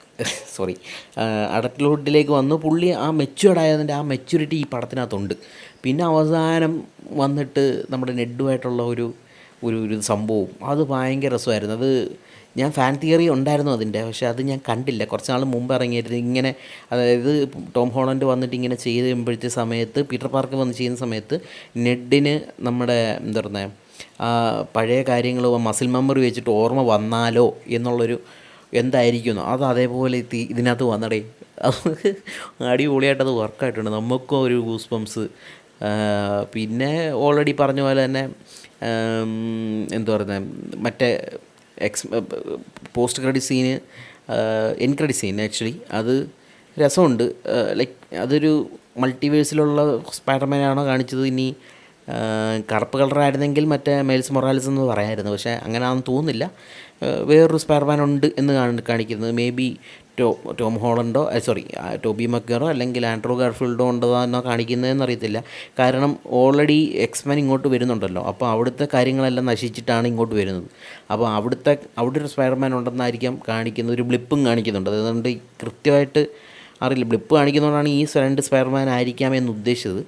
സോറി, അഡൾട്ട്ഹുഡിലേക്ക് വന്നു പുള്ളി ആ മെച്യൂർഡായതിൻ്റെ ആ മെച്യൂരിറ്റി ഈ പടത്തിനകത്തുണ്ട്. പിന്നെ അവസാനം വന്നിട്ട് നമ്മുടെ നെഡുമായിട്ടുള്ള ഒരു ഒരു ഒരു സംഭവം അത് ഭയങ്കര രസമായിരുന്നു. അത് ഞാൻ ഫാൻ തിയറി ഉണ്ടായിരുന്നു അതിൻ്റെ, പക്ഷേ അത് ഞാൻ കണ്ടില്ല. കുറച്ച് നാൾ മുമ്പ് ഇറങ്ങിയിരുന്നു ഇങ്ങനെ, അതായത് ടോം ഹോളണ്ട് വന്നിട്ട് ഇങ്ങനെ ചെയ്ത് കഴിയുമ്പോഴത്തെ സമയത്ത്, പീറ്റർ പാർക്കർ വന്ന് ചെയ്യുന്ന സമയത്ത് നെഡിന് നമ്മുടെ എന്താ പറയുന്നത് പഴയ കാര്യങ്ങൾ മസിൽ മെമ്മറി വെച്ചിട്ട് ഓർമ്മ വന്നാലോ എന്നുള്ളൊരു എന്തായിരിക്കുന്നു അത് അതേപോലെ ഇതിനകത്ത് വന്നടേ. അടിപൊളിയായിട്ടത് വർക്കായിട്ടുണ്ട്, നമുക്കും ഒരു ഗൂസ് ബംസ്. പിന്നെ ഓൾറെഡി പറഞ്ഞ പോലെ തന്നെ എന്താ പറയുന്നത് മറ്റേ post credit scene, end credit scene actually അത് രസമുണ്ട്. ലൈക്ക് അതൊരു മൾട്ടിവേഴ്സിലുള്ള സ്പൈഡർമാനാണോ കാണിച്ചത്, ഇനി കറുപ്പ് കളറായിരുന്നെങ്കിൽ മറ്റേ മൈൽസ് മൊറാലിസ് എന്ന് പറയാമായിരുന്നു. പക്ഷേ അങ്ങനെ ആണെന്ന് തോന്നുന്നില്ല. വേറൊരു സ്പൈഡർമാൻ ഉണ്ട് എന്ന് കാണിക്കുന്നത് മേ ബി ടോം ഹോളണ്ടോ സോറി ടോബി മക്വയറോ അല്ലെങ്കിൽ ആൻഡ്രൂ ഗാർഫീൽഡോ ഉണ്ടോയെന്നോ കാണിക്കുന്നതെന്ന് അറിയത്തില്ല. കാരണം ഓൾറെഡി എക്സ്മെൻ ഇങ്ങോട്ട് വരുന്നുണ്ടല്ലോ, അപ്പോൾ അവിടുത്തെ കാര്യങ്ങളെല്ലാം നശിച്ചിട്ടാണ് ഇങ്ങോട്ട് വരുന്നത്. അപ്പോൾ അവിടെ ഒരു സ്പൈഡർമാൻ ഉണ്ടെന്നായിരിക്കാം കാണിക്കുന്നത്. ഒരു ബ്ലിപ്പും കാണിക്കുന്നുണ്ട്. അതുകൊണ്ട് കൃത്യമായിട്ട് അറിയില്ല, ബ്ലിപ്പ് കാണിക്കുന്നതുകൊണ്ടാണ് ഈ രണ്ട് സ്പൈഡർമാൻ ആയിരിക്കാമെന്ന് ഉദ്ദേശിച്ചത്.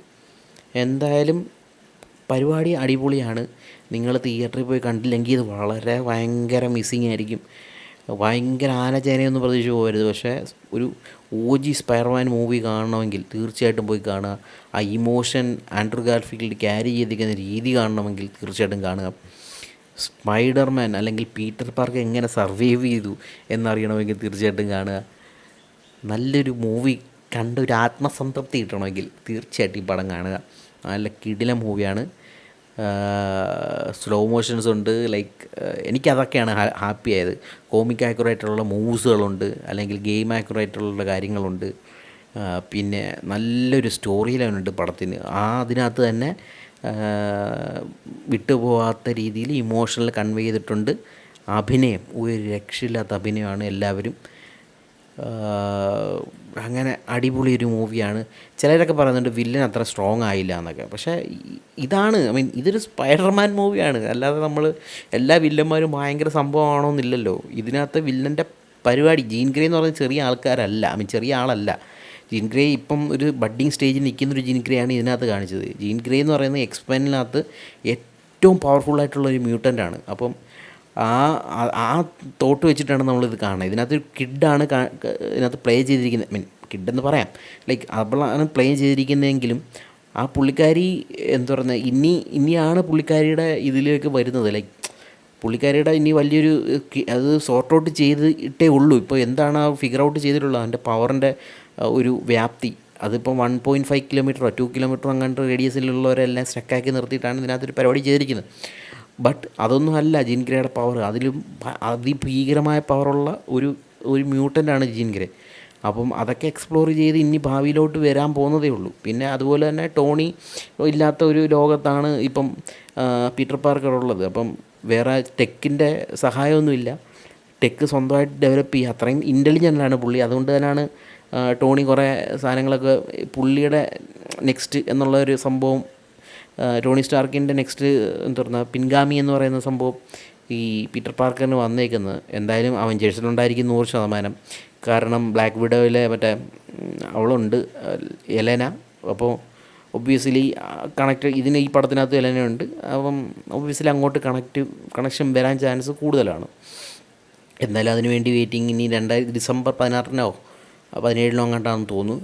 എന്തായാലും പരിപാടി അടിപൊളിയാണ്. നിങ്ങൾ തിയേറ്ററിൽ പോയി കണ്ടില്ലെങ്കിൽ ഇത് വളരെ ഭയങ്കര മിസ്സിങ് ആയിരിക്കും. ഭയങ്കര ആനചേനയൊന്നും പ്രതീക്ഷിച്ച് പോകരുത്. പക്ഷേ ഒരു OG സ്പൈഡർമാൻ മൂവി കാണണമെങ്കിൽ തീർച്ചയായിട്ടും പോയി കാണുക. ആ ഇമോഷൻ ആൻഡ്രൂ ഗാർഫീൽഡ് ക്യാരി ചെയ്തിരിക്കുന്ന രീതി കാണണമെങ്കിൽ തീർച്ചയായിട്ടും കാണുക. സ്പൈഡർമാൻ അല്ലെങ്കിൽ പീറ്റർ പാർക്ക് എങ്ങനെ സർവൈവ് ചെയ്തു എന്നറിയണമെങ്കിൽ തീർച്ചയായിട്ടും കാണുക. നല്ലൊരു മൂവി കണ്ട് ഒരു ആത്മസംതൃപ്തി കിട്ടണമെങ്കിൽ തീർച്ചയായിട്ടും ഈ പടം കാണുക. നല്ല കിടിലൻ മൂവിയാണ്. സ്ലോ മോഷൻസ് ഉണ്ട്. ലൈക്ക് എനിക്കതൊക്കെയാണ് ഹാപ്പി ആയത്. കോമിക് ആക്യുറേറ്റുള്ള മൂവ്സുകളുണ്ട്, അല്ലെങ്കിൽ ഗെയിം ആക്യുറേറ്റുള്ള കാര്യങ്ങളുണ്ട്. പിന്നെ നല്ലൊരു സ്റ്റോറി ലൈനുണ്ട് പടത്തിന്. അതിനകത്ത് തന്നെ വിട്ടുപോകാത്ത രീതിയിൽ ഇമോഷണൽ കൺവേ ചെയ്തിട്ടുണ്ട്. അഭിനയം ഒരു രക്ഷയില്ലാത്ത അഭിനയമാണ് എല്ലാവരും. അങ്ങനെ അടിപൊളി ഒരു മൂവിയാണ്. ചിലരൊക്കെ പറയുന്നുണ്ട് വില്ലൻ അത്ര സ്ട്രോങ് ആയില്ല എന്നൊക്കെ. പക്ഷേ ഇതാണ് ഇതൊരു സ്പൈഡർമാൻ മൂവിയാണ്. അല്ലാതെ നമ്മൾ എല്ലാ വില്ലന്മാരും ഭയങ്കര സംഭവമാണോന്നില്ലല്ലോ. ഇതിനകത്ത് വില്ലൻ്റെ പരിപാടി ജീൻ ഗ്രേ എന്ന് പറയുന്നത് ചെറിയ ആൾക്കാരല്ല, ചെറിയ ആളല്ല. ജീൻ ഗ്രേ ഇപ്പം ഒരു ബഡ്ഡിങ് സ്റ്റേജിൽ നിൽക്കുന്നൊരു ജീൻ ഗ്രേ ആണ് ഇതിനകത്ത് കാണിച്ചത്. ജീൻ ഗ്രേ എന്ന് പറയുന്നത് എക്സ്പെനിനകത്ത് ഏറ്റവും പവർഫുള്ളായിട്ടുള്ളൊരു മ്യൂട്ടൻ്റാണ്. അപ്പം ആ തോട്ട് വെച്ചിട്ടാണ് നമ്മളിത് കാണുന്നത്. ഇതിനകത്ത് ഒരു കിഡാണ് ഇതിനകത്ത് പ്ലേ ചെയ്തിരിക്കുന്നത്. കിഡെന്ന് പറയാം. ലൈക്ക് അവളാണ് പ്ലേ ചെയ്തിരിക്കുന്നതെങ്കിലും ആ പുള്ളിക്കാരി എന്താ പറയുന്നത് ഇനിയാണ് പുള്ളിക്കാരിയുടെ ഇതിലേക്ക് വരുന്നത്. ലൈക്ക് പുള്ളിക്കാരിയുടെ ഇനി വലിയൊരു അത് സോർട്ട് ഔട്ട് ചെയ്തിട്ടേ ഉള്ളൂ. ഇപ്പോൾ എന്താണ് ആ ഫിഗർ ഔട്ട് ചെയ്തിട്ടുള്ളത്, അതിൻ്റെ പവറിൻ്റെ ഒരു വ്യാപ്തി. അതിപ്പോൾ 1.5 കിലോമീറ്ററോ 2 കിലോമീറ്ററോ അങ്ങോട്ട് റേഡിയസിലുള്ളവരെല്ലാം സ്റ്റക്കാക്കി നിർത്തിയിട്ടാണ് ഇതിനകത്തൊരു പരിപാടി ചെയ്തിരിക്കുന്നത്. ബട്ട് അതൊന്നും അല്ല ജീൻ ഗ്രേയുടെ പവർ. അതിലും അതിഭീകരമായ പവറുള്ള ഒരു മ്യൂട്ടൻ്റാണ് ജീൻ ഗ്രേ. അപ്പം അതൊക്കെ എക്സ്പ്ലോർ ചെയ്ത് ഇനി ഭാവിയിലോട്ട് വരാൻ പോകുന്നതേ ഉള്ളൂ. പിന്നെ അതുപോലെ തന്നെ ടോണി ഇല്ലാത്ത ഒരു ലോകത്താണ് ഇപ്പം പീറ്റർ പാർക്കർ ഉള്ളത്. അപ്പം വേറെ ടെക്കിൻ്റെ സഹായമൊന്നുമില്ല. ടെക്ക് സ്വന്തമായിട്ട് ഡെവലപ്പ് ചെയ്യുക, അത്രയും ഇൻ്റലിജൻ്റാണ് പുള്ളി. അതുകൊണ്ട് തന്നെയാണ് ടോണി കുറേ സാധനങ്ങളൊക്കെ പുള്ളിയുടെ നെക്സ്റ്റ് എന്നുള്ള ഒരു സംഭവം, ടോണി സ്റ്റാർക്കിൻ്റെ നെക്സ്റ്റ് എന്താ പറയുക പിൻഗാമി എന്ന് പറയുന്ന സംഭവം ഈ പീറ്റർ പാർക്കറിന് വന്നേക്കുന്നത്. എന്തായാലും അവഞ്ചേഴ്സിലുണ്ടായിരിക്കും 100%. കാരണം ബ്ലാക്ക് വിഡോയിലെ മറ്റേ അവളുണ്ട് എലന. അപ്പോൾ ഒബ്വിയസ്ലി ഈ പടത്തിനകത്ത് എലനയുണ്ട്. അപ്പം ഒബ്വിയസ്ലി അങ്ങോട്ട് കണക്ഷൻ വരാൻ ചാൻസ് കൂടുതലാണ്. എന്തായാലും അതിന് വേണ്ടി വെയിറ്റിംഗ്. ഇനി ഡിസംബർ 16-നോ 17-നോ അങ്ങോട്ടാണെന്ന് തോന്നുന്നു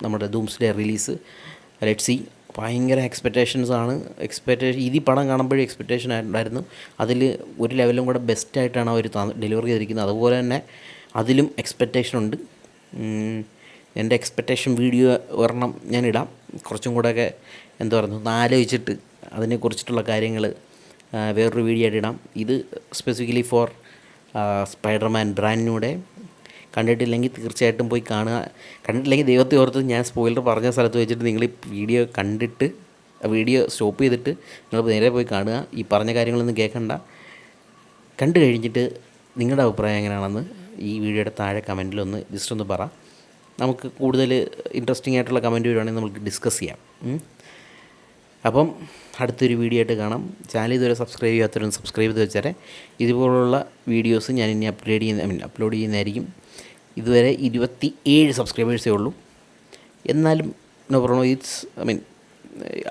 നമ്മുടെ ഡൂംസ്ഡേ റിലീസ്. Let see. ഭയങ്കര എക്സ്പെക്റ്റേഷൻസാണ്. ഈ പടം കാണുമ്പോഴും എക്സ്പെക്റ്റേഷൻ ഉണ്ടായിരുന്നു. അതിൽ ഒരു ലെവലും കൂടെ ബെസ്റ്റായിട്ടാണ് അവർ ഡെലിവറി ചെയ്തിരിക്കുന്നത്. അതുപോലെ തന്നെ അതിലും എക്സ്പെക്റ്റേഷൻ ഉണ്ട്. എൻ്റെ എക്സ്പെക്റ്റേഷൻ വീഡിയോ ഒരെണ്ണം ഞാനിടാം. കുറച്ചും കൂടെയൊക്കെ എന്താ പറയുന്നത്, ഒന്ന് ആലോചിച്ചിട്ട് അതിനെക്കുറിച്ചിട്ടുള്ള കാര്യങ്ങൾ വേറൊരു വീഡിയോ ആയിട്ട് ഇടാം. ഇത് സ്പെസിഫിക്കലി ഫോർ സ്പൈഡർമാൻ ബ്രാൻഡ് ന്യൂടെ. കണ്ടിട്ടില്ലെങ്കിൽ തീർച്ചയായിട്ടും പോയി കാണുക. കണ്ടിട്ടില്ലെങ്കിൽ ദൈവത്തെ ഓർത്ത് ഞാൻ സ്പോയിലർ പറഞ്ഞ സ്ഥലത്ത് വെച്ചിട്ട് നിങ്ങൾ ഈ വീഡിയോ കണ്ടിട്ട് വീഡിയോ സ്റ്റോപ്പ് ചെയ്തിട്ട് നിങ്ങൾ നേരെ പോയി കാണുക. ഈ പറഞ്ഞ കാര്യങ്ങളൊന്നും കേൾക്കണ്ട. കണ്ടു കഴിഞ്ഞിട്ട് നിങ്ങളുടെ അഭിപ്രായം എങ്ങനെയാണെന്ന് ഈ വീഡിയോയുടെ താഴെ കമൻറ്റിലൊന്ന് ജസ്റ്റ് ഒന്ന് പറ. നമുക്ക് കൂടുതൽ ഇൻട്രസ്റ്റിംഗ് ആയിട്ടുള്ള കമൻറ്റ് വരുവാണെങ്കിൽ നമുക്ക് ഡിസ്കസ് ചെയ്യാം. അപ്പം അടുത്തൊരു വീഡിയോ ആയിട്ട് കാണാം. ചാനൽ ഇതുവരെ സബ്സ്ക്രൈബ് ചെയ്യാത്തവരും സബ്സ്ക്രൈബ് ചെയ്ത് വെച്ചാൽ ഇതുപോലുള്ള വീഡിയോസ് ഞാൻ ഇനി അപ്ലോഡ് ചെയ്യുന്നതായിരിക്കും. ഇതുവരെ 27 സബ്സ്ക്രൈബേഴ്സേ ഉള്ളൂ. എന്നാലും നോ പ്രോബ്ലം.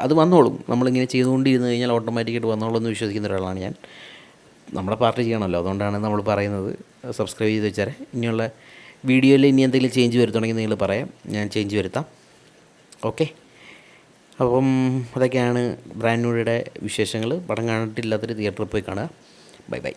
അത് വന്നോളും. നമ്മളിങ്ങനെ ചെയ്തുകൊണ്ടിരുന്ന് കഴിഞ്ഞാൽ ഓട്ടോമാറ്റിക്കായിട്ട് വന്നോളും എന്ന് വിശ്വസിക്കുന്ന ഒരാളാണ് ഞാൻ. നമ്മുടെ പാർട്ടി ചെയ്യണമല്ലോ, അതുകൊണ്ടാണ് നമ്മൾ പറയുന്നത്. സബ്സ്ക്രൈബ് ചെയ്ത് വെച്ചാൽ ഇനിയുള്ള വീഡിയോയിൽ ഇനി എന്തെങ്കിലും ചേഞ്ച് വരുത്തുണ്ടെങ്കിൽ നിങ്ങൾ പറയാം, ഞാൻ ചേഞ്ച് വരുത്താം. ഓക്കെ. അപ്പം അതൊക്കെയാണ് ബ്രാൻഡ് ന്യൂയുടെ വിശേഷങ്ങൾ. പടം കണ്ടിട്ടില്ലാത്തൊരു തിയേറ്ററിൽ പോയി കാണുക. Bye bye.